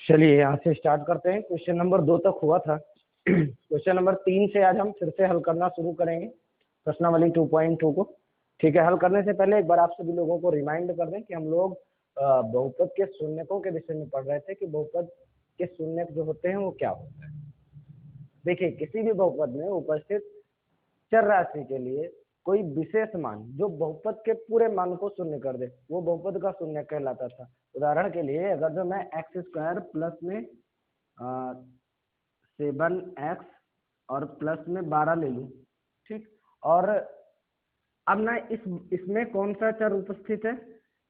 चलिए यहाँ से स्टार्ट करते हैं। क्वेश्चन नंबर 2 तक हुआ था। क्वेश्चन नंबर 3 से आज हम फिर से हल करना शुरू करेंगे प्रश्नावली 2.2 को। ठीक है, हल करने से पहले एक बार आप सभी लोगों को रिमाइंड कर दें कि हम लोग बहुपद के शून्यकों के विषय में पढ़ रहे थे कि बहुपद के शून्यक जो होते हैं वो क्या होता है। देखिए, किसी भी बहुपद में उपस्थित चर राशि के लिए कोई विशेष मान जो बहुपद के पूरे मान को शून्य कर दे वो बहुपद का शून्यक कहलाता था। उदाहरण के लिए अगर जो मैं x² प्लस में 7x और प्लस में 12 ले लूं, ठीक, और अब ना इसमें कौन सा चर उपस्थित है,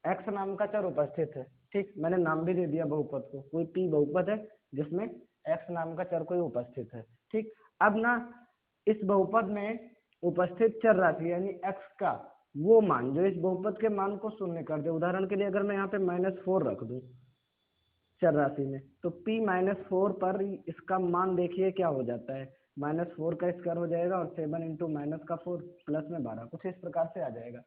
x नाम का चर उपस्थित है। ठीक, मैंने नाम भी दे दिया बहुपद को, कोई p बहुपद है जिसमें x नाम का चर कोई उपस्थित है। ठीक, अब ना इस बहुपद में उपस्थित चर राशि यानी x का वो मान जो इस बहुपद के मान को शून्य कर दे। उदाहरण के लिए अगर मैं यहाँ पे -4 रख दूं चर राशि में, तो p -4 पर इसका मान देखिए क्या हो जाता है, -4 का स्क्वायर हो जाएगा और 7 इंटू -4 प्लस में 12, कुछ इस प्रकार से आ जाएगा।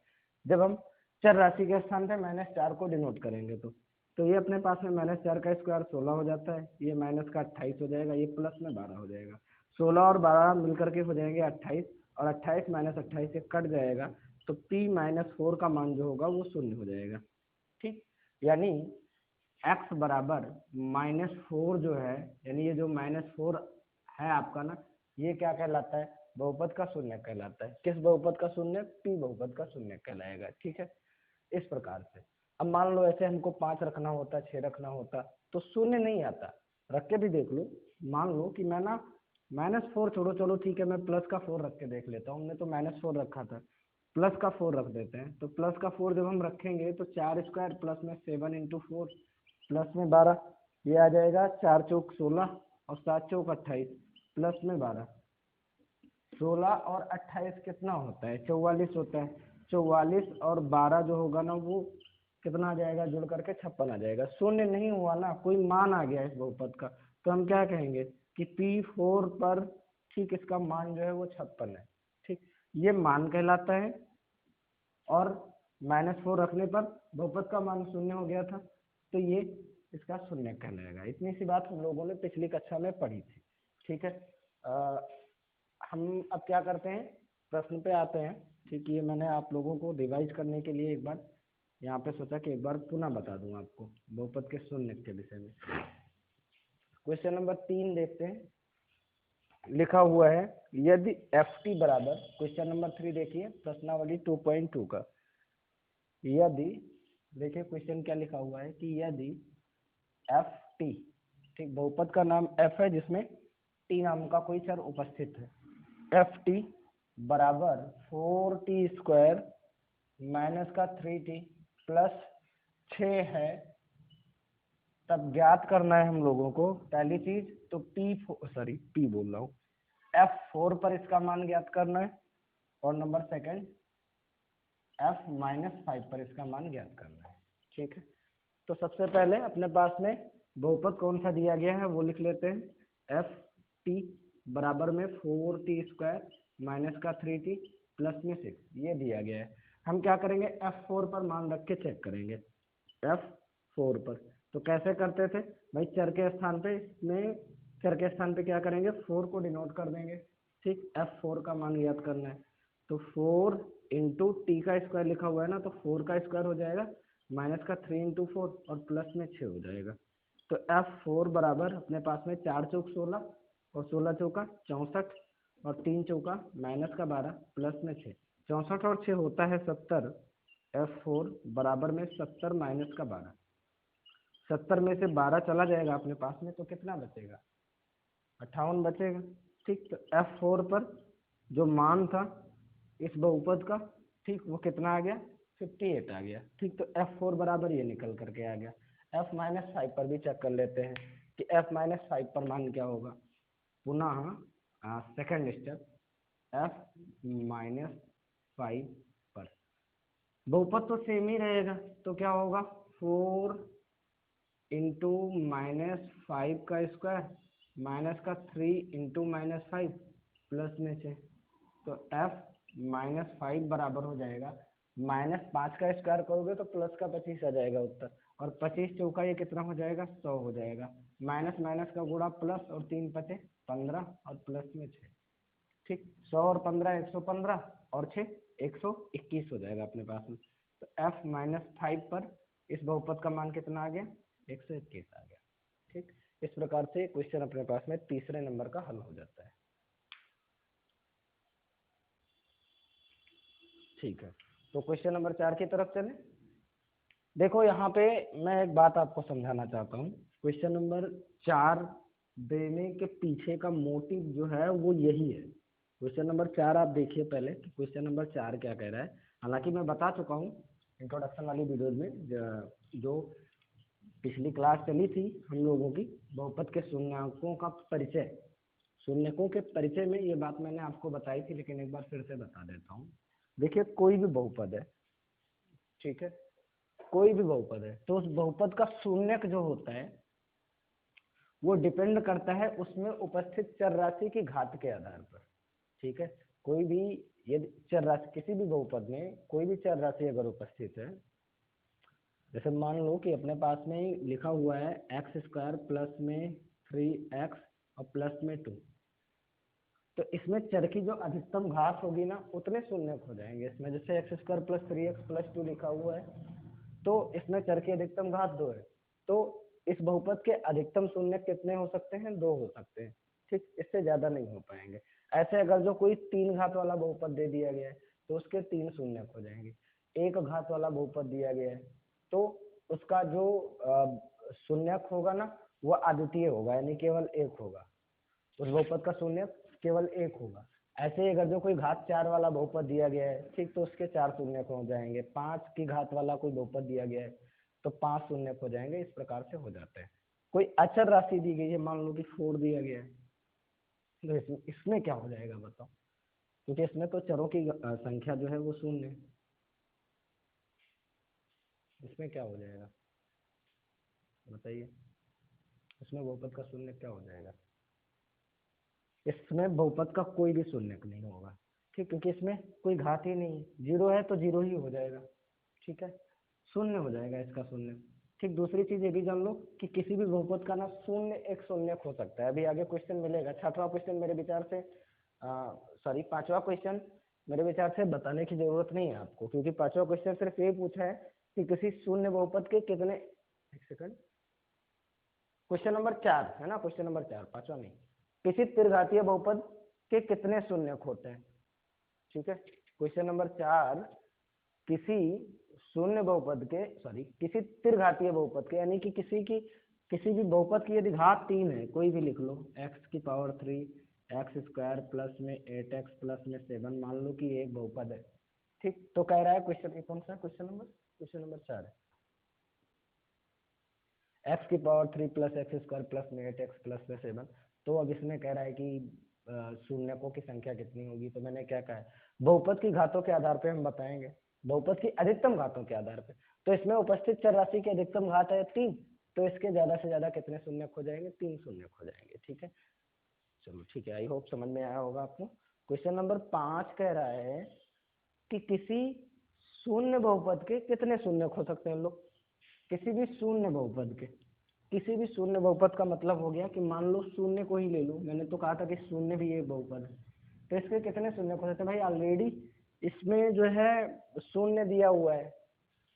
जब हम चर राशि के स्थान पे -4 को डिनोट करेंगे तो ये अपने पास में -4 का स्क्वायर 16 हो जाता है, ये माइनस का 28 हो जाएगा, ये प्लस में 12 हो जाएगा। 16 और 12 मिलकर के हो जाएंगे 28, और 28 - 28 से कट जाएगा, तो p -4 का मान जो होगा वो शून्य हो जाएगा। ठीक, यानी x बराबर -4 जो है, यानी ये जो -4 है आपका ना, ये क्या कहलाता है, बहुपद का शून्य कहलाता है। किस बहुपद का शून्य, p बहुपद का शून्य कहलाएगा। ठीक है, इस प्रकार से। अब मान लो ऐसे हमको 5 रखना होता, 6 रखना होता तो शून्य नहीं आता, रख के भी देख लो। मान लो कि मैं ना -4 छोड़ो, चलो ठीक है मैं प्लस का 4 रख के देख लेता हूँ। हमने तो -4 रखा था, प्लस का 4 रख देते हैं। तो प्लस का 4 जब हम रखेंगे तो 4² प्लस में 7 इंटू 4 प्लस में 12, ये आ जाएगा 4 चौक 16 और 7 चौक 28 प्लस में 12। 16 और 28 कितना होता है, 44 होता है। 44 और 12 जो होगा ना वो कितना आ जाएगा, जुड़ करके 56 आ जाएगा। शून्य नहीं हुआ ना, कोई मान आ गया इस बहुपद का, तो हम क्या कहेंगे कि P4 पर ठीक इसका मान जो है वो 56 है। ठीक, ये मान कहलाता है, और -4 रखने पर बहुपद का मान शून्य हो गया था, तो ये इसका शून्य कहलाएगा। इतनी सी बात हम लोगों ने पिछली कक्षा में पढ़ी थी। ठीक है, हम अब क्या करते हैं, प्रश्न पे आते हैं। ठीक, ये मैंने आप लोगों को रिवाइज करने के लिए एक बार यहाँ पे सोचा कि एक बार पुनः बता दूं आपको बहुपद के शून्य के विषय में। क्वेश्चन नंबर 3 देखते हैं, लिखा हुआ है यदि ft बराबर, क्वेश्चन नंबर 3 देखिए प्रश्नावली 2.2 का। यदि, देखिए क्वेश्चन क्या लिखा हुआ है कि यदि ft, ठीक, बहुपद का नाम f है जिसमें t नाम का कोई चर उपस्थित है, ft बराबर 4t² माइनस का 3t प्लस 6 है, तब ज्ञात करना है हम लोगों को पहली चीज तो p बोल रहा हूँ, f4 पर इसका मान ज्ञात करना है, और नंबर सेकंड f-5 पर इसका मान ज्ञात करना है। ठीक है, तो सबसे पहले अपने पास में बहुपद कौन सा दिया गया है वो लिख लेते हैं। ft बराबर में 4t² माइनस का 3t प्लस में 6, ये दिया गया है। हम क्या करेंगे, f4 पर मान रख के चेक करेंगे। f4 पर तो कैसे करते थे भाई, चर के स्थान पे क्या करेंगे, 4 को डिनोट कर देंगे। ठीक, f4 का मान याद करना है, तो 4 इंटू टी का स्क्वायर लिखा हुआ है ना, तो 4 का स्क्वायर हो जाएगा माइनस का 3 इंटू 4 और प्लस में 6 हो जाएगा। तो f4 बराबर अपने पास में 4 चौक 16 और 16 चौका 64 और 3 चौका माइनस का 12 प्लस में 6, 64 और 6 होता है 70। f4 बराबर में 70 माइनस का 12, 70 में से 12 चला जाएगा अपने पास में, तो कितना बचेगा, 58 बचेगा। ठीक, तो f4 पर जो मान था इस बहुपद का, ठीक, वो कितना आ गया, 58 आ गया। ठीक, तो f4 बराबर ये निकल करके आ गया। f-5 पर भी चेक कर लेते हैं कि f-5 पर मान क्या होगा। पुनः सेकंड स्टेप, f-5 पर बहुपद तो सेम ही रहेगा, तो क्या होगा, 4 इंटू -5 का स्क्वायर माइनस का 3 इंटू -5 प्लस में 6, तो f-5 बराबर हो जाएगा, -5 का स्क्वायर करोगे तो प्लस का 25 आ जाएगा उत्तर, और 25 चौका ये कितना हो जाएगा, 100 हो जाएगा। माइनस माइनस का गुणा प्लस, और 3 पचे 15, और प्लस में 6। ठीक, 100 और 15 115, और 6 121 हो जाएगा अपने पास में। तो f माइनस 5 पर इस बहुपद का मान कितना आ गया, 121 आ गया। ठीक, इस प्रकार से क्वेश्चन अपने पास में तीसरे नंबर का हल हो जाता है। ठीक है, तो क्वेश्चन नंबर 4 की तरफ चले। देखो यहाँ पे मैं एक बात आपको समझाना चाहता हूँ। क्वेश्चन नंबर 4 देने के पीछे का मोटिव जो है वो यही है। क्वेश्चन नंबर 4 आप देखिए पहले कि क्वेश्चन नंबर 4 क्या कह रहा है। हालांकि मैं बता चुका हूँ इंट्रोडक्शन वाली वीडियो में, जो पिछली क्लास चली थी हम लोगों की, बहुपद के शून्यकों का परिचय, शून्यकों के परिचय में ये बात मैंने आपको बताई थी, लेकिन एक बार फिर से बता देता हूँ। देखिए कोई भी बहुपद है, ठीक है, कोई भी बहुपद है, तो उस बहुपद का शून्यक जो होता है वो डिपेंड करता है उसमें उपस्थित चर राशि की घात के आधार पर। ठीक है, कोई भी यदि चर राशि, किसी भी बहुपद में कोई भी चर राशि अगर उपस्थित है, जैसे मान लो कि अपने पास में लिखा हुआ है एक्स स्क्वायर प्लस में 3x और प्लस में 2, तो इसमें चर की जो अधिकतम घात होगी ना उतने शून्यक हो जाएंगे इसमें। जैसे x square plus 3x plus 2 लिखा हुआ है, तो इसमें चर की अधिकतम घात 2 है, तो इस बहुपद के अधिकतम शून्यक कितने हो सकते हैं, 2 हो सकते हैं। ठीक, इससे ज्यादा नहीं हो पाएंगे। ऐसे अगर जो कोई 3 घात वाला बहुपद दे दिया गया है तो उसके 3 शून्यक हो जाएंगे। 1 घात वाला बहुपद दिया गया है तो उसका जो शून्यक होगा ना वो अद्वितीय होगा, यानी केवल 1 होगा। उस बहुपद का शून्यक केवल 1 होगा। ऐसे ही अगर जो कोई घात 4 वाला बहुपद दिया गया है, ठीक, तो उसके 4 शून्यक हो जाएंगे। 5 की घात वाला कोई बहुपद दिया गया है तो 5 शून्यक हो जाएंगे। इस प्रकार से हो जाते हैं। कोई अचर राशि दी गई है, मान लो कि 4 दिया गया है, तो इसमें क्या हो जाएगा बताओ, क्योंकि इसमें तो चरों की संख्या जो है वो शून्य है। इसमें क्या हो जाएगा बताइए, इसमें बहुपद का शून्य क्या हो जाएगा, इसमें बहुपद का कोई भी शून्यक नहीं होगा। ठीक, क्योंकि इसमें कोई घात ही नहीं है, 0 है तो 0 ही हो जाएगा। ठीक है, शून्य हो जाएगा इसका शून्य। ठीक, दूसरी चीज ये भी जान लो कि किसी भी बहुपद का ना शून्य एक शून्यक हो सकता है। अभी आगे क्वेश्चन मिलेगा, छठवां क्वेश्चन मेरे विचार से, सॉरी पांचवा क्वेश्चन मेरे विचार से बताने की जरूरत नहीं है आपको, क्योंकि पांचवा क्वेश्चन सिर्फ ये पूछा है कि किसी शून्य बहुपद के कितने, एक सेकंड, क्वेश्चन नंबर 4 है ना, क्वेश्चन नंबर 4, पांचवा नहीं। किसी त्रिघातीय बहुपद के कितने शून्यक होते हैं। ठीक है, क्वेश्चन नंबर 4, किसी शून्य बहुपद के, सॉरी किसी त्रिघातीय बहुपद के, यानी कि किसी भी बहुपद की यदि घात 3 है, कोई भी लिख लो, x की पावर 3, एक्स स्क्वायर प्लस में 8x प्लस में 7, मान लो कि एक बहुपद है। ठीक, तो कह रहा है क्वेश्चन कौन सा क्वेश्चन नंबर 4 है, एक्स की power 3 plus x square plus में 8x प्लस में 7। तो अब इसमें कह रहा है कि शून्यकों की संख्या कितनी होगी, तो मैंने क्या कहा है, बहुपद की घातों के आधार पे हम बताएंगे, बहुपद की अधिकतम घातों के आधार पे। तो इसमें उपस्थित चर राशि की अधिकतम घात है 3, तो इसके ज्यादा से ज्यादा कितने शून्यक हो जाएंगे, 3 शून्यक हो जाएंगे। ठीक है, चलो ठीक है, आई होप समझ में आया होगा आपको। क्वेश्चन नंबर 5 कह रहा है कि किसी शून्य बहुपद के कितने शून्यक हो सकते हैं लोग, किसी भी शून्य बहुपद के, किसी भी शून्य बहुपद का मतलब हो गया कि मान लो शून्य को ही ले लो, मैंने तो कहा था कि शून्य भी एक बहुपद है, तो इसके कितने शून्य हो सकते हैं भाई। ऑलरेडी इसमें जो है शून्य दिया हुआ है,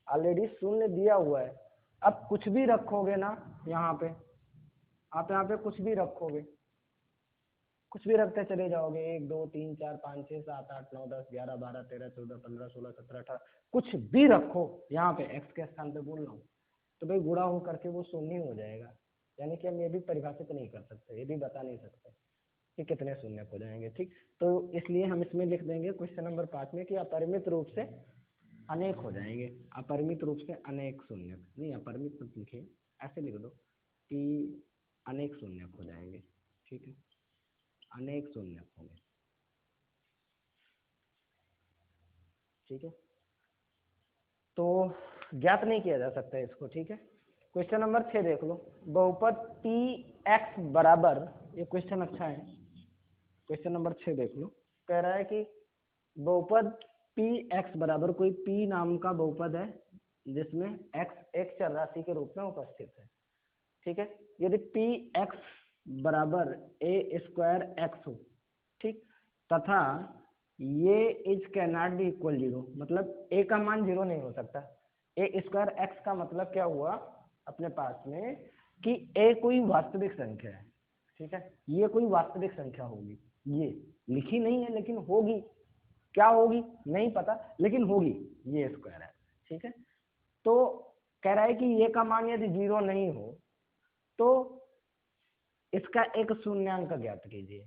ऑलरेडी शून्य दिया हुआ है। अब कुछ भी रखोगे ना यहाँ पे, आप यहाँ पे कुछ भी रखोगे, कुछ भी रखते चले जाओगे, 1 2 3 4 5 6 7 8 9 10 11 12 13 14 15 16 17 18, कुछ भी रखो यहाँ पे x के स्थान पे बोल रहा हूँ, तो भाई गुणा हो करके वो शून्य हो जाएगा। यानी कि हम ये भी परिभाषित नहीं कर सकते, ये भी बता नहीं सकते कि कितने शून्य हो जाएंगे। ठीक, तो इसलिए हम इसमें लिख देंगे क्वेश्चन नंबर 5 में कि अपरिमित रूप से अनेक हो जाएंगे, अपरिमित रूप से अनेक शून्य, नहीं अपरिमित मत लिखिए, ऐसे लिख दो कि अनेक शून्य हो जाएंगे। ठीक है, अनेक शून्य होंगे। ठीक है, तो ज्ञात नहीं किया जा सकता है इसको। ठीक है, क्वेश्चन नंबर 6 देख लो, बहुपद पी एक्स बराबर, ये क्वेश्चन अच्छा है, क्वेश्चन नंबर 6 देख लो, कह रहा है कि बहुपद पी एक्स बराबर, कोई पी नाम का बहुपद है, जिसमें x एक चर राशि के रूप में उपस्थित है। ठीक है, यदि पी एक्स बराबर ए स्क्वायर एक्स हो, ठीक, तथा ये is can not be equal 0, मतलब ए का मान 0 नहीं हो सकता। ए स्क्वायर एक्स का मतलब क्या हुआ अपने पास में कि ए कोई वास्तविक संख्या है। ठीक है, ये कोई वास्तविक संख्या होगी, ये लिखी नहीं है लेकिन होगी, क्या होगी नहीं पता लेकिन होगी, ये स्क्वायर है। ठीक है, तो कह रहा है कि ये का मान यदि 0 नहीं हो तो इसका एक शून्यांक ज्ञात कीजिए,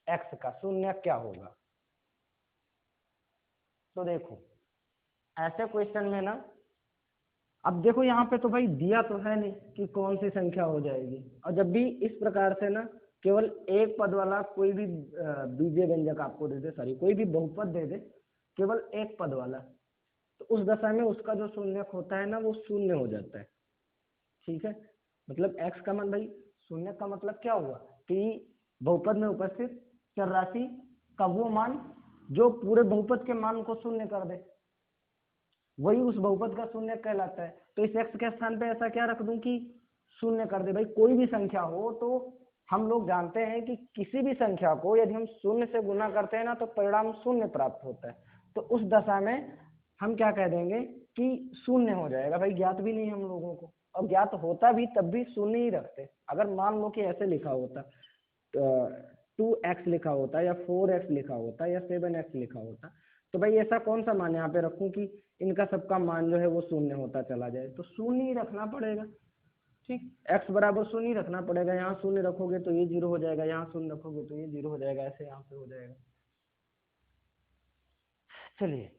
x का शून्य क्या होगा। तो देखो ऐसे क्वेश्चन में ना, अब देखो यहाँ पे तो भाई दिया तो है नहीं कि कौन सी संख्या हो जाएगी, और जब भी इस प्रकार से ना केवल एक पद वाला कोई भी बीजीय व्यंजक आपको दे दे, सॉरी कोई भी बहुपद दे दे केवल एक पद वाला, तो उस दशा में उसका जो शून्यक होता है ना वो शून्य हो जाता है। ठीक है, मतलब x का मान भाई शून्य का मतलब क्या हुआ कि बहुपद में उपस्थित चर राशि का वो मान जो पूरे बहुपद के मान को शून्य कर दे, वही उस बहुपद का शून्य कहलाता है। तो इस x के स्थान पे ऐसा क्या रख दूं कि शून्य कर दे। भाई कोई भी संख्या हो तो हम लोग जानते हैं कि किसी भी संख्या को यदि हम शून्य से गुना करते हैं ना तो परिणाम शून्य प्राप्त होता है। तो उस दशा में हम क्या कह देंगे कि शून्य हो जाएगा। भाई ज्ञात भी नहीं हम लोगों को, और ज्ञात होता भी तब भी शून्य ही रखते। अगर मान लो कि ऐसे लिखा होता 2x लिखा होता या 4x लिखा होता या 7x लिखा होता, तो भाई ऐसा कौन सा मान यहाँ पे रखूं कि इनका सबका मान जो है वो शून्य होता चला जाए, तो शून्य ही रखना पड़ेगा। ठीक, x बराबर शून्य ही रखना पड़ेगा। यहाँ शून्य रखोगे तो ये 0 हो जाएगा, यहाँ शून्य रखोगे तो ये 0 हो जाएगा, ऐसे यहाँ पे हो जाएगा। चलिए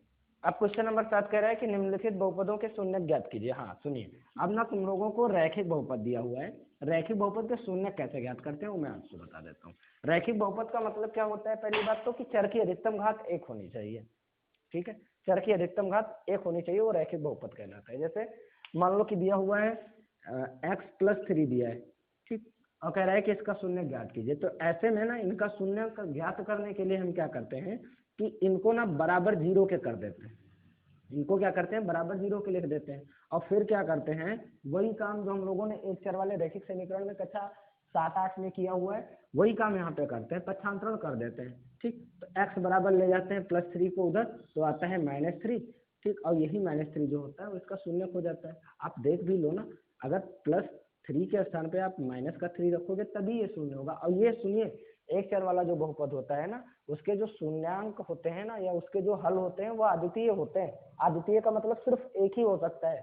अब क्वेश्चन नंबर 7 कह रहा है कि निम्नलिखित बहुपदों के शून्य ज्ञात कीजिए। हाँ सुनिए, अब ना तुम लोगों को रैखिक बहुपद दिया हुआ है, रैखिक बहुपद के शून्य कैसे ज्ञात करते हैं वो मैं आपको बता देता हूँ। रैखिक बहुपद का मतलब क्या होता है, पहली बात तो कि चर की अधिकतम घात 1 होनी चाहिए। ठीक है, चर की अधिकतम घात 1 होनी चाहिए, वो रैखिक बहुपद कहलाता है। जैसे मान लो कि दिया हुआ है x+3 दिया है, ठीक, और कह रहा है कि इसका शून्य ज्ञात कीजिए। तो ऐसे में ना इनका शून्य ज्ञात करने के लिए हम क्या करते हैं कि इनको ना बराबर 0 के कर देते हैं। इनको क्या करते हैं, बराबर 0 के लिख देते हैं, और फिर क्या करते हैं वही काम जो हम लोगों ने एक चर वाले रैखिक समीकरण में कक्षा 7-8 में किया हुआ है, वही काम यहाँ पे करते हैं, पक्षांतरण कर देते हैं। ठीक, तो x बराबर ले जाते हैं +3 को उधर, तो आता है -3। ठीक, और यही -3 जो होता है वो इसका शून्य हो जाता है। आप देख भी लो ना, अगर +3 के स्थान पे आप -3 रखोगे तभी ये शून्य होगा। और ये सुनिए, एक चर वाला जो बहुपद होता है ना, उसके जो शून्यांक होते हैं ना, या उसके जो हल होते हैं वो अद्वितीय होते हैं। अद्वितीय का मतलब सिर्फ एक ही हो सकता है,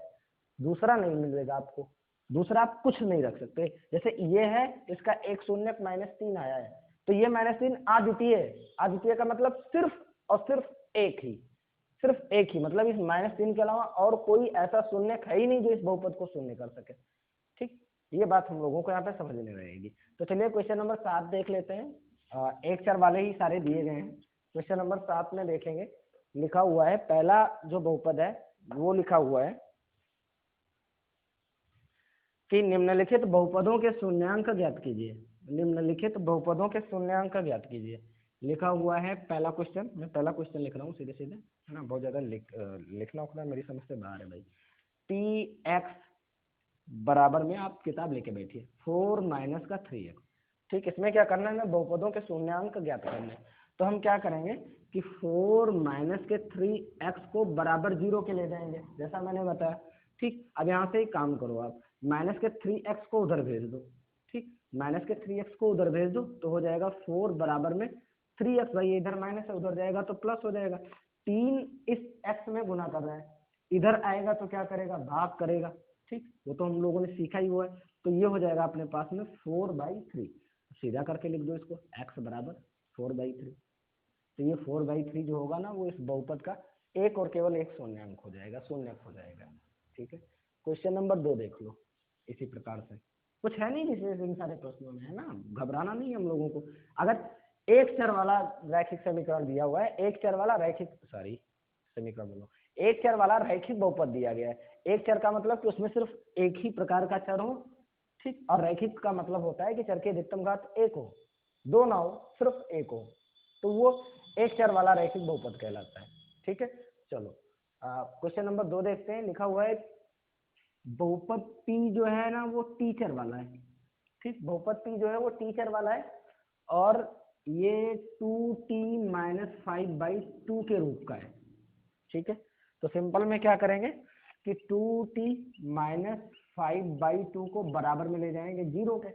दूसरा नहीं मिलेगा आपको, दूसरा आप कुछ नहीं रख सकते। जैसे ये है, इसका एक शून्य -3 आया है, तो ये -3 अद्वितीय है। अद्वितीय का मतलब सिर्फ और सिर्फ एक ही, सिर्फ एक ही, मतलब इस -3 के अलावा और कोई ऐसा शून्य है ही नहीं जो इस बहुपद को शून्य कर सके। ठीक, ये बात हम लोगों को यहाँ पे समझनी रहेगी। तो चलिए क्वेश्चन नंबर 7 देख लेते हैं। एक चर वाले ही सारे दिए गए हैं। क्वेश्चन नंबर 7 में देखेंगे, लिखा हुआ है, पहला जो बहुपद है वो लिखा हुआ है कि निम्नलिखित बहुपदों के शून्यांक ज्ञात कीजिए। निम्नलिखित बहुपदों के शून्यांक ज्ञात कीजिए लिखा हुआ है पहला क्वेश्चन। मैं पहला क्वेश्चन लिख रहा हूँ सीधे सीधे, है ना, बहुत ज्यादा लिखना उखना मेरी समझ से बाहर है भाई। px बराबर में आप किताब लेके बैठिए 4 - 3x। ठीक, इसमें क्या करना है ना, बहुपदों के शून्यांक ज्ञात करना है। तो हम क्या करेंगे कि 4 - 3x को बराबर 0 के ले जाएंगे, जैसा मैंने बताया। ठीक, अब यहाँ से एक काम करो, आप -3x को उधर भेज दो। ठीक, -3x को उधर भेज दो तो हो जाएगा 4 बराबर में 3x। भाई इधर माइनस है, उधर जाएगा तो प्लस हो जाएगा। 3 इस x में गुना कर रहा है, इधर आएगा तो क्या करेगा, भाग करेगा। ठीक, वो तो हम लोगों ने सीखा ही हुआ है। तो ये हो जाएगा अपने पास में 4/3। सीधा करके लिख दो इसको, x बराबर 4/3। तो ये 4/3 जो होगा ना वो इस बहुपद का एक और केवल एक शून्यांक हो जाएगा, शून्यक हो जाएगा। ठीक है, क्वेश्चन नंबर 2 देख लो। इसी प्रकार से कुछ है नहीं विशेष इन सारे प्रश्नों में, है ना, घबराना नहीं हम लोगों को। अगर एक चर वाला रैखिक समीकरण दिया हुआ है, एक चर वाला रैखिक, सॉरी समीकरण बोलो, एक चर वाला रैखिक बहुपद दिया गया है। एक चर का मतलब कि उसमें सिर्फ एक ही प्रकार का चर हो। ठीक, और रैखिक का मतलब होता है कि चर की अधिकतम घात 1 हो, 2 ना हो, सिर्फ 1 हो, तो वो एक चर वाला रैखिक बहुपद कहलाता है। ठीक है, चलो क्वेश्चन नंबर 2 देखते हैं। लिखा हुआ है बहुपद P जो है ना वो टीचर वाला है। ठीक, बहुपद P जो है वो टीचर वाला है और ये 2t माइनस 5/2 के रूप का है। ठीक है, तो सिंपल में क्या करेंगे कि 2t माइनस 5/2 को बराबर में ले जाएंगे 0 के,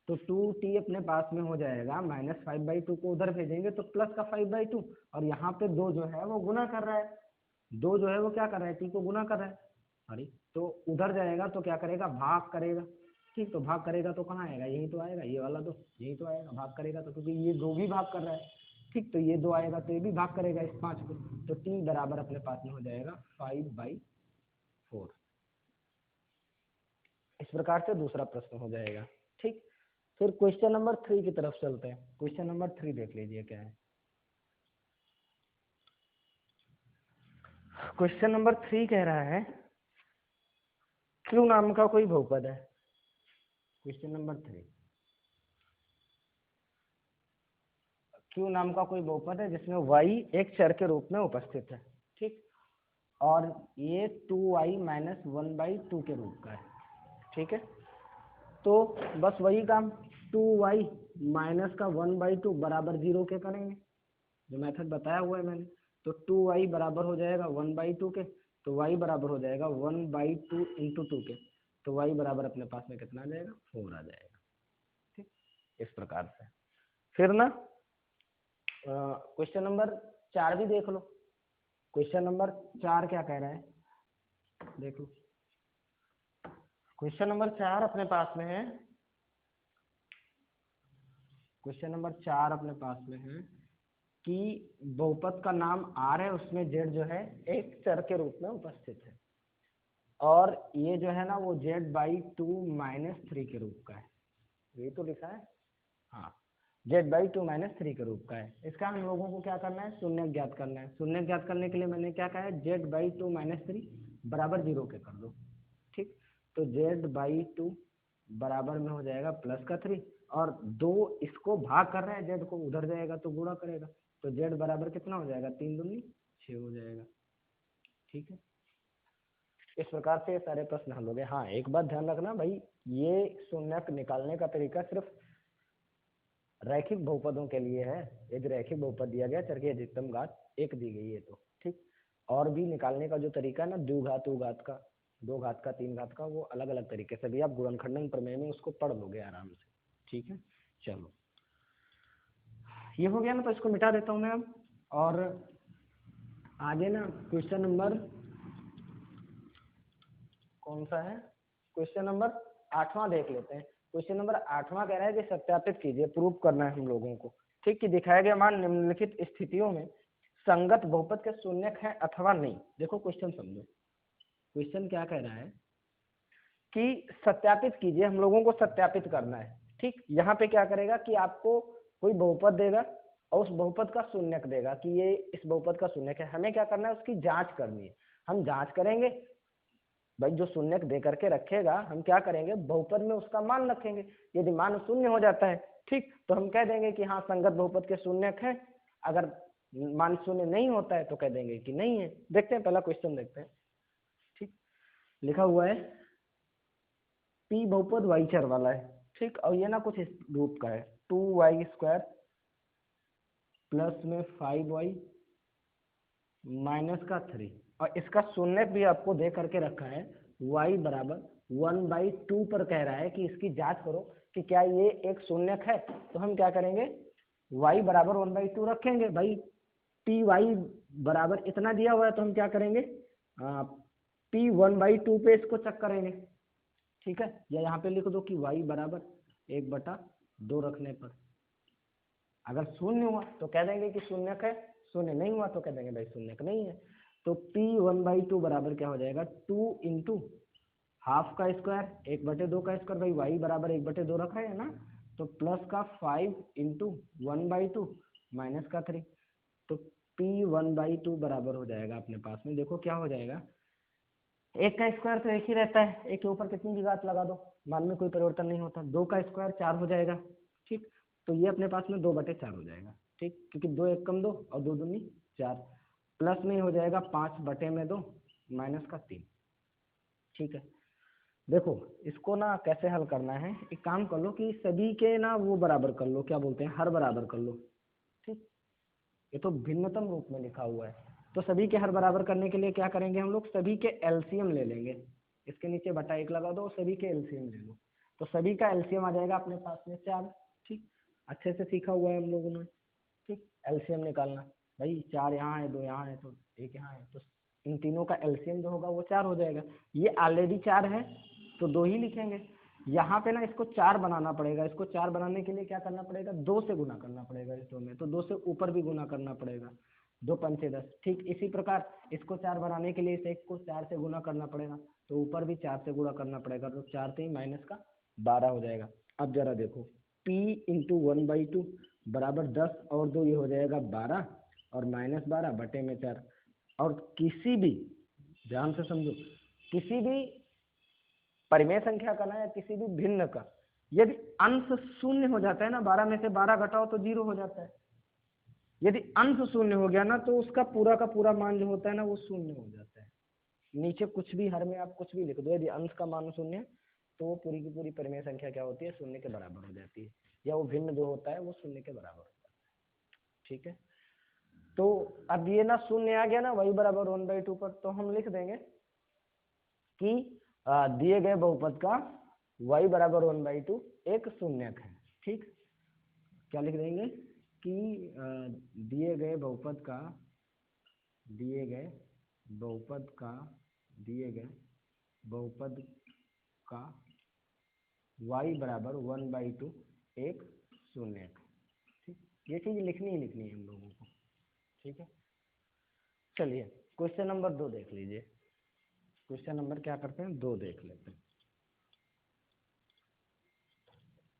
तो 2t अपने पास में हो जाएगा, माइनस 5/2 को उधर भेजेंगे तो प्लस का 5/2, और यहाँ पे 2 जो है वो गुना कर रहा है, 2 जो है वो क्या कर रहा है, t को गुना कर रहा है। अरे तो उधर जाएगा तो क्या करेगा, भाग करेगा। ठीक, तो भाग करेगा तो कहाँ आएगा, यही तो आएगा, ये वाला 2 यही तो आएगा, भाग करेगा तो, क्योंकि ये 2 भी भाग कर रहा है। ठीक, तो ये 2 आएगा तो ये भी भाग करेगा इस 5 को, तो t बराबर अपने पास में हो जाएगा 5/4। इस प्रकार से दूसरा प्रश्न हो जाएगा। ठीक, फिर क्वेश्चन नंबर 3 की तरफ चलते हैं। क्वेश्चन नंबर 3 देख लीजिए क्या है। क्वेश्चन नंबर 3 कह रहा है Q नाम का कोई बहुपद है। क्वेश्चन नंबर 3, Q नाम का कोई बहुपद है जिसमें y एक चर के रूप में उपस्थित है। ठीक, और ये 2y माइनस 1/2 के रूप का है। ठीक है, तो बस वही काम, 2y माइनस का 1/2 बराबर 0 के करेंगे, जो मेथड बताया हुआ है मैंने। तो 2y बराबर हो जाएगा 1/2 के, तो y बराबर हो जाएगा 1/2 इंटू 2 के, तो y बराबर अपने पास में कितना आ जाएगा, 4 आ जाएगा। ठीक, इस प्रकार से। फिर ना क्वेश्चन नंबर 4 भी देख लो। क्वेश्चन नंबर 4 क्या कह रहा है, देख लो। क्वेश्चन नंबर 4 अपने पास में है, क्वेश्चन नंबर 4 अपने पास में है कि बहुपद का नाम R है, उसमें z जो है एक चर के रूप में उपस्थित है, और ये जो है ना वो z/2 माइनस 3 के रूप का है। ये तो लिखा है, हाँ, z/2 माइनस 3 के रूप का है। इसका हम लोगों को क्या करना है, शून्य ज्ञात करना है। शून्य ज्ञात करने के लिए मैंने क्या कहा है, z/2 माइनस 3 बराबर 0 के कर दो। ठीक, तो z/2 बराबर में हो जाएगा प्लस का 3, और 2 इसको भाग कर रहा है, z को उधर जाएगा तो गुणा करेगा, तो z बराबर कितना हो जाएगा, 3 दूनी 6 हो जाएगा। ठीक है, इस प्रकार से ये सारे प्रश्न हल हो गए। हाँ, एक बात ध्यान रखना भाई, ये शून्यक निकालने का तरीका सिर्फ रैखिक बहुपदों के लिए है। यदि रैखिक बहुपद दिया गया, चर की अधिकतम घात 1 दी गई है तो ठीक, और भी निकालने का जो तरीका है ना, द्विघात उघात का, 2 घात का, 3 घात का, वो अलग अलग तरीके से भी आप गुणनखंडन प्रमेय में उसको पढ़ लोगे आराम से। ठीक है, चलो ये हो गया ना, तो इसको मिटा देता हूँ मैं अब, और आगे ना क्वेश्चन नंबर कौन सा है, क्वेश्चन नंबर 8वां देख लेते हैं। क्वेश्चन नंबर 8वां कह रहा है कि सत्यापित कीजिए, प्रूव करना है हम लोगों को। ठीक, कि दिखाया गया मान निम्नलिखित स्थितियों में संगत बहुपद के शून्यक है अथवा नहीं। देखो क्वेश्चन समझो, क्वेश्चन क्या कह रहा है कि सत्यापित कीजिए, हम लोगों को सत्यापित करना है। ठीक, यहाँ पे क्या करेगा कि आपको कोई बहुपद देगा और उस बहुपद का शून्यक देगा कि ये इस बहुपद का शून्यक है, हमें क्या करना है, उसकी जांच करनी है। हम जांच करेंगे भाई, जो शून्यक दे करके रखेगा हम क्या करेंगे, बहुपद में उसका मान रखेंगे। यदि मान शून्य हो जाता है, ठीक, तो हम कह देंगे कि हाँ संगत बहुपद के शून्यक है। अगर मान शून्य नहीं होता है तो कह देंगे कि नहीं है। देखते हैं, पहला क्वेश्चन देखते हैं। ठीक, लिखा हुआ है P बहुपद y चर वाला है। ठीक, और ये ना कुछ इस रूप का है, 2y² प्लस में 5y माइनस का 3, और इसका शून्यक भी आपको दे करके रखा है, y बराबर 1/2 पर कह रहा है कि इसकी जांच करो कि क्या ये एक शून्यक है। तो हम क्या करेंगे, y बराबर 1/2 रखेंगे। भाई पी वाई बराबर इतना दिया हुआ है, तो हम क्या करेंगे, P 1/2 पे इसको चेक करेंगे। ठीक है, या यहाँ पे लिख दो कि y बराबर 1/2 रखने पर अगर शून्य हुआ तो कह देंगे कि शून्यक है, शून्य नहीं हुआ तो कह देंगे भाई शून्यक नहीं है। तो P 1/2 बराबर क्या हो जाएगा, 2 इंटू हाफ का स्क्वायर 1/2 का स्क्वायर, भाई y बराबर 1/2 रखा है ना, तो प्लस का 5 इंटू 1/2 माइनस का 3, तो P 1/2 बराबर हो जाएगा अपने पास में, देखो क्या हो जाएगा, एक का स्क्वायर तो एक ही रहता है, एक के ऊपर कितनी भी घात लगा दो, मान में कोई परिवर्तन नहीं होता। 2 का स्क्वायर 4 हो जाएगा। ठीक, तो ये अपने पास में 2/4 हो जाएगा। ठीक, क्योंकि 2 1 कम 2 और 2 दूनी 4, प्लस में हो जाएगा 5/2 माइनस का 3। ठीक है, देखो इसको ना कैसे हल करना है, एक काम कर लो कि सभी के ना वो बराबर कर लो, क्या बोलते हैं, हर बराबर कर लो। ठीक, ये तो भिन्नतम रूप में लिखा हुआ है, तो सभी के हर बराबर करने के लिए क्या करेंगे हम लोग, सभी के एलसीएम ले लेंगे। इसके नीचे बटा 1 लगा दो, सभी के एलसीएम ले लो, तो सभी का एलसीएम आ जाएगा अपने पास में 4। ठीक, अच्छे से सीखा हुआ है हम लोगों ने। ठीक, एलसीएम निकालना, भाई 4 यहाँ है, 2 यहाँ है, तो 1 यहाँ है, तो इन तीनों का एलसीएम जो होगा वो 4 हो जाएगा। ये ऑलरेडी 4 है तो 2 ही लिखेंगे। यहाँ पे ना इसको 4 बनाना पड़ेगा, इसको 4 बनाने के लिए क्या करना पड़ेगा, 2 से गुना करना पड़ेगा इस 2 में, तो 2 से ऊपर भी गुना करना पड़ेगा, 2 पंचे 10। ठीक, इसी प्रकार इसको 4 बनाने के लिए इस 1 को 4 से गुना करना पड़ेगा, तो ऊपर भी 4 से गुना करना पड़ेगा, तो 4 3 माइनस का 12 हो जाएगा। अब जरा देखो, p इंटू 1/2 बराबर 10 और 2 ये हो जाएगा 12 और -12/4। और किसी भी, ध्यान से समझो, किसी भी परिमेय संख्या का ना या किसी भी भिन्न का यदि अंश शून्य हो जाता है ना, 12 में से 12 घटाओ तो 0 हो जाता है। यदि अंश शून्य हो गया ना तो उसका पूरा का पूरा मान जो होता है ना वो शून्य हो जाता है। नीचे कुछ भी, हर में आप कुछ भी लिख दो, यदि अंश का मान शून्य है तो वो पूरी की पूरी परिमेय संख्या क्या होती है, शून्य के बराबर हो जाती है, या वो भिन्न जो होता है वो शून्य के बराबर होता है। ठीक है, तो अब ये ना शून्य आ गया ना y बराबर 1/2 पर, तो हम लिख देंगे कि दिए गए बहुपद का y बराबर 1/2 एक शून्यक है। ठीक, क्या लिख देंगे कि दिए गए बहुपद का दिए गए बहुपद का y बराबर 1/2 एक शून्यक। ठीक, ये चीज लिखनी ही लिखनी है हम लोगों को। ठीक है, चलिए क्वेश्चन नंबर 2 देख लीजिए। क्वेश्चन नंबर क्या करते हैं, 2 देख लेते हैं।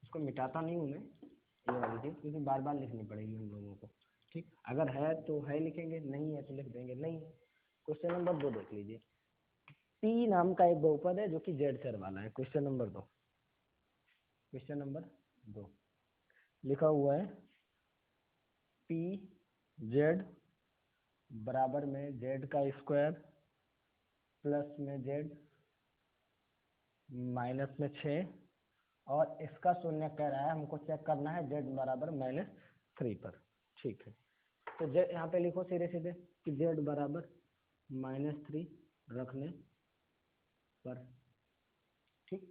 इसको मिटाता नहीं हूँ मैं ये वाली चीज, क्योंकि बार बार लिखनी पड़ेगी हम लोगों को। ठीक, अगर है तो है लिखेंगे, नहीं है तो लिख देंगे नहीं है। क्वेश्चन नंबर 2 देख लीजिए। p नाम का एक बहुपद है जो कि z चर वाला है। क्वेश्चन नंबर 2, क्वेश्चन नंबर 2 लिखा हुआ है p z बराबर में z का स्क्वायर प्लस में z माइनस में 6, और इसका शून्य कह रहा है, हमको चेक करना है z बराबर -3 पर। ठीक है, तो z यहाँ पे लिखो सीधे सीधे कि z बराबर -3 रखने पर, ठीक,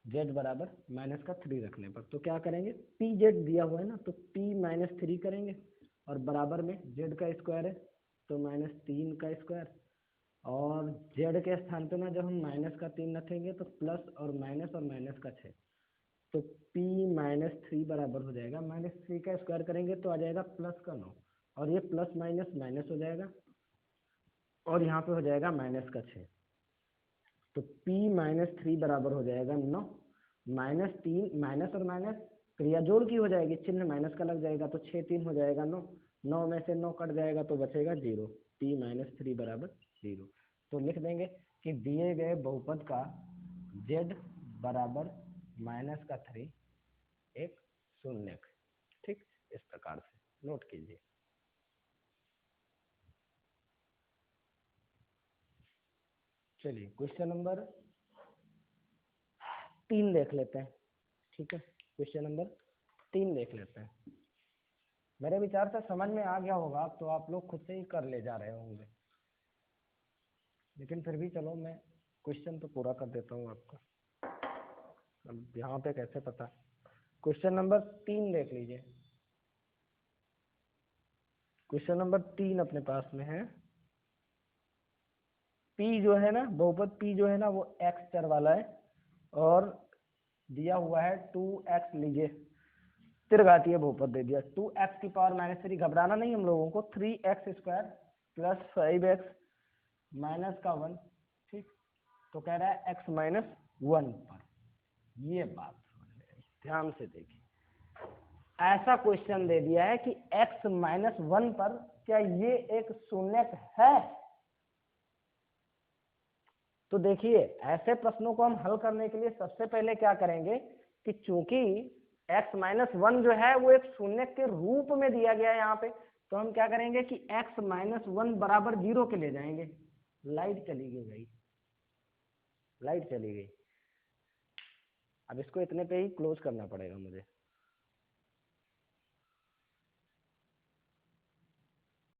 z बराबर -3 रखने पर, तो क्या करेंगे, पी जेड दिया हुआ है ना, तो p -3 करेंगे, और बराबर में z का स्क्वायर है तो -3 का स्क्वायर, और z के स्थान पे ना जब हम -3 रखेंगे तो प्लस और माइनस का 6, तो p -3 बराबर हो जाएगा, -3 का स्क्वायर करेंगे तो आ जाएगा प्लस का 9, और ये प्लस माइनस माइनस हो जाएगा, और यहाँ पे हो जाएगा माइनस का 6, तो p -3 बराबर हो जाएगा 9, -3 माइनस और माइनस क्रिया जोड़ की हो जाएगी, चिन्ह माइनस का लग जाएगा, तो 6 3 हो जाएगा 9, 9 में से 9 कट जाएगा तो बचेगा 0, p -3 बराबर 0। तो लिख देंगे कि दिए गए बहुपद का z बराबर -3 एक शून्यक। ठीक, इस प्रकार से नोट कीजिए। चलिए क्वेश्चन नंबर 3 देख लेते हैं। ठीक है, क्वेश्चन नंबर 3 देख लेते हैं। मेरे विचार से समझ में आ गया होगा, तो आप लोग खुद से ही कर ले जा रहे होंगे, लेकिन फिर भी चलो मैं क्वेश्चन तो पूरा कर देता हूँ आपका। अब यहाँ पे कैसे पता, क्वेश्चन नंबर 3 देख लीजिए। क्वेश्चन नंबर 3 अपने पास में है, p जो है ना, बहुपद p जो है ना वो x चर वाला है, और दिया हुआ है 2x, लीजिए त्रिघातीय बहुपद दे दिया, 2x की पावर -3, घबराना नहीं हम लोगों को, 3x square plus 5x minus का 1। ठीक, तो कह रहा है x -1 पर, ये बात ध्यान से देखिए, ऐसा क्वेश्चन दे दिया है कि x -1 पर क्या ये एक शून्यक है। तो देखिए ऐसे प्रश्नों को हम हल करने के लिए सबसे पहले क्या करेंगे कि चूंकि x -1 जो है वो एक शून्यक के रूप में दिया गया है यहाँ पे, तो हम क्या करेंगे कि x माइनस 1 बराबर 0 के ले जाएंगे। लाइट चली गई भाई, लाइट चली गई। अब इसको इतने पे ही क्लोज करना पड़ेगा मुझे।